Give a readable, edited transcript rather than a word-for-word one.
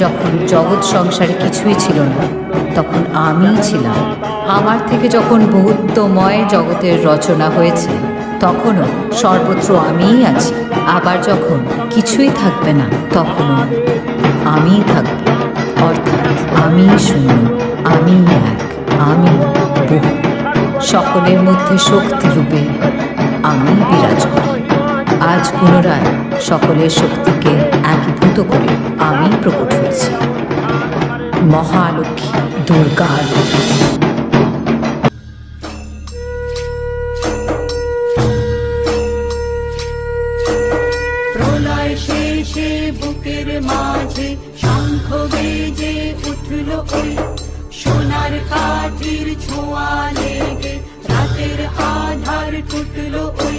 যখন জগৎ সংসারে কিছুই ছিল না, তখন আমিই ছিলাম। আমার থেকে যখন বহুত্বময় জগতের রচনা হয়েছে, তখনও সর্বত্র আমিই আছি। আবার যখন কিছুই থাকবে না, তখনও আমিই থাকব। অর্থাৎ আমি শূন্য, আমি এক, আমি বহু। সকলের মধ্যে শক্তি রূপে আমি বিরাজ করি। আজ পুনরায় সকলের শক্তিকে একীভূত করে আমি প্রকট হয়েছি, মহালক্ষ্মী দুর্গার রূপে। প্রলয় শেষে বুকের মাঝে শঙ্খ বেজে উঠল ওই, সোনার কাঠির ছোঁয়া লেগে রাতের আধার টুটল ওই।